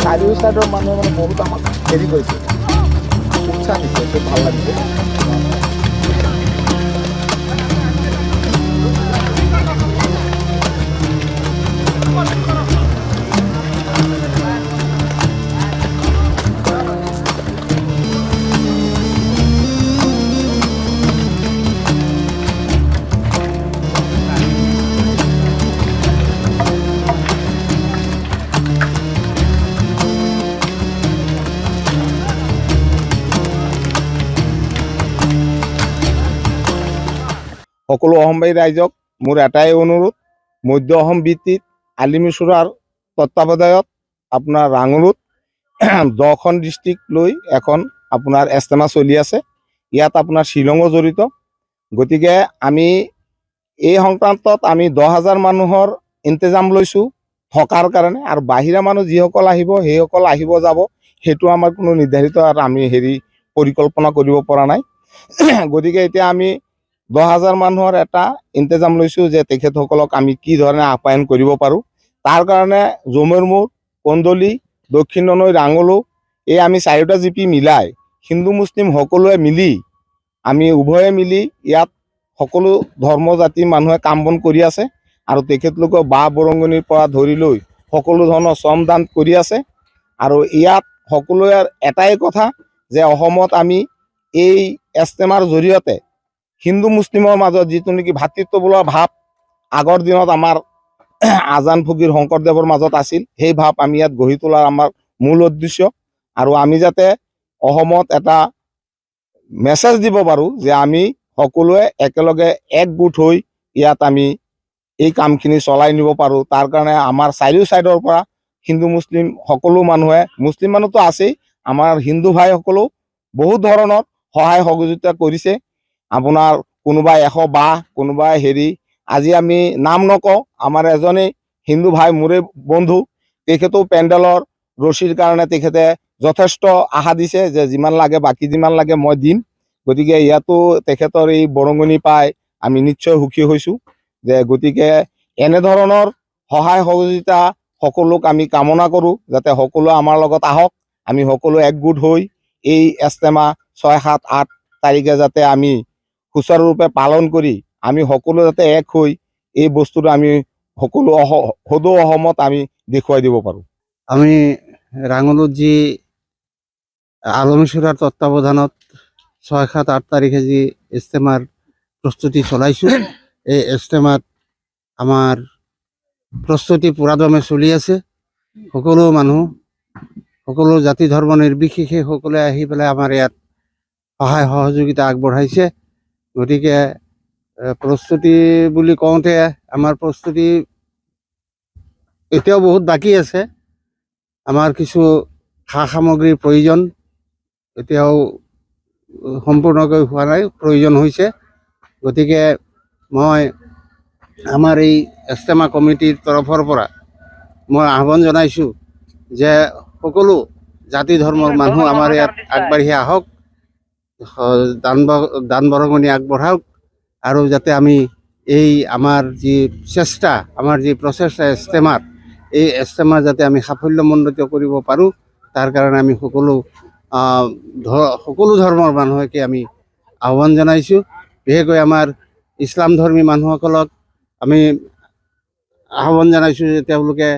চাৰিও চাইডৰ মানুহে মানে বহুত আমাক হেৰি কৰিছে, উৎসাহ দিছে, খুব ভাল লাগিছে। সকলো অসমবাসী ৰাইজক মোৰ এটাই অনুৰোধ, মধ্য অসম ভিত্তিত আলিমিচুৰাৰ তত্বাৱধায়ত আপোনাৰ ৰাঙলুত 10খন ডিষ্ট্ৰিক্ট লৈ এখন আপোনাৰ এষ্টেমা চলি আছে। ইয়াত আপোনাৰ শ্বিলঙো জড়িত। গতিকে আমি এই সংক্ৰান্তত আমি 10,000 মানুহৰ ইন্তজাম লৈছোঁ থকাৰ কাৰণে, আৰু বাহিৰা মানুহ যিসকল আহিব সেইসকল আহিব যাব, সেইটো আমাৰ কোনো নিৰ্ধাৰিত আৰু আমি পৰিকল্পনা কৰিব পৰা নাই। গতিকে এতিয়া আমি 10,000 মানুহৰ এটা ইন্তজাম লৈছোঁ যে তেখেতসকলক আমি কি ধৰণে আপ্যায়ন কৰিব পাৰোঁ। তাৰ কাৰণে জমেৰমুৰ, কন্দলি, দক্ষিণ নৈ, ৰাঙলু এই আমি 4টা জিপি মিলাই হিন্দু মুছলিম সকলোৱে মিলি আমি উভয়ে মিলি ইয়াত সকলো ধৰ্ম জাতিৰ মানুহে কাম বন কৰি আছে, আৰু তেখেতলোকৰ বাঁহ বৰঙণিৰ পৰা ধৰি লৈ সকলো ধৰণৰ শ্ৰমদান কৰি আছে। আৰু ইয়াত সকলোৱে এটাই কথা যে অসমত আমি এই এষ্টেমাৰ জৰিয়তে হিন্দু মুছলিমৰ মাজত যিটো নেকি ভাতৃত্ববোধৰ ভাৱ আগৰ দিনত আমাৰ আজান ফকীৰ শংকৰদেৱৰ মাজত আছিল, সেই ভাৱ আমি ইয়াত গঢ়ি তোলাৰ আমাৰ মূল উদ্দেশ্য। আৰু আমি যাতে অসমত এটা মেছেজ দিব পাৰোঁ যে আমি সকলোৱে একেলগে একগোট হৈ ইয়াত আমি এই কামখিনি চলাই নিব পাৰোঁ। তাৰ কাৰণে আমাৰ চাৰিও চাইডৰ পৰা হিন্দু মুছলিম সকলো মানুহে, মুছলিম মানুহতো আছেই, আমাৰ হিন্দু ভাইসকলেও বহুত ধৰণৰ সহায় সহযোগিতা কৰিছে। আপোনাৰ কোনোবাই 100 বাঁহ, কোনোবাই আজি আমি নাম নকওঁ, আমাৰ এজনেই হিন্দু ভাই মোৰে বন্ধু, তেখেতেও পেণ্ডেলৰ ৰছীৰ কাৰণে তেখেতে যথেষ্ট আশা দিছে যে যিমান লাগে, বাকী যিমান লাগে মই দিম। গতিকে ইয়াতো তেখেতৰ এই বৰঙণি পাই আমি নিশ্চয় সুখী হৈছোঁ। যে গতিকে এনেধৰণৰ সহায় সহযোগিতা সকলোক আমি কামনা কৰোঁ, যাতে সকলো আমাৰ লগত আহক, আমি সকলো একগোট হৈ এই এষ্টেমা 6, 7, 8 তাৰিখে যাতে আমি সুচাৰুৰূপে পালন কৰি আমি সকলো যাতে এক হৈ এই বস্তুটো আমি সকলো সদৌ অসমত আমি দেখুৱাই দিব পাৰোঁ। আমি ৰাঙলুত যি আলমিচুৰাৰ তত্বাৱধানত 6, 7, 8 তাৰিখে যি ইজতেমাৰ প্ৰস্তুতি চলাইছোঁ, এই ইজতেমাত আমাৰ প্ৰস্তুতি পুৰাদমে চলি আছে। সকলো মানুহ, সকলো জাতি ধৰ্ম নিৰ্বিশেষে সকলোৱে আহি পেলাই আমাৰ ইয়াত সহায় সহযোগিতা আগবঢ়াইছে। গতিকে প্ৰস্তুতি বুলি কওঁতে আমাৰ প্ৰস্তুতি এতিয়াও বহুত বাকী আছে। আমাৰ কিছু সা সামগ্ৰীৰ প্ৰয়োজন এতিয়াও সম্পূৰ্ণকৈ হোৱা নাই, প্ৰয়োজন হৈছে। গতিকে মই আমাৰ এই ইজতেমা কমিটিৰ তৰফৰ পৰা মই আহ্বান জনাইছোঁ যে সকলো জাতি ধৰ্মৰ মানুহ আমাৰ ইয়াত আগবাঢ়ি আহক, দান বৰঙণি আগবঢ়াওক, আৰু যাতে আমি এই আমাৰ যি চেষ্টা, আমাৰ যি প্ৰচেষ্টা ইজতেমাৰ, এই ইজতেমা যাতে আমি সাফল্যমণ্ডিত কৰিব পাৰোঁ, তাৰ কাৰণে আমি সকলো ধৰ্মৰ মানুহকে আমি আহ্বান জনাইছোঁ। বিশেষকৈ আমাৰ ইছলাম ধৰ্মী মানুহসকলক আমি আহ্বান জনাইছোঁ যে তেওঁলোকে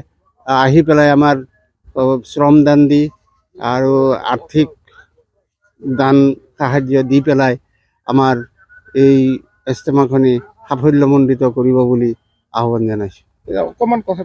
আহি পেলাই আমাৰ শ্ৰমদান দি আৰু আৰ্থিক দান সাহায্য দি পেলাই আমাৰ এই ইজতেমাখনি সাফল্যমণ্ডিত কৰিব বুলি আহ্বান জনাইছোঁ। অকণমান কথা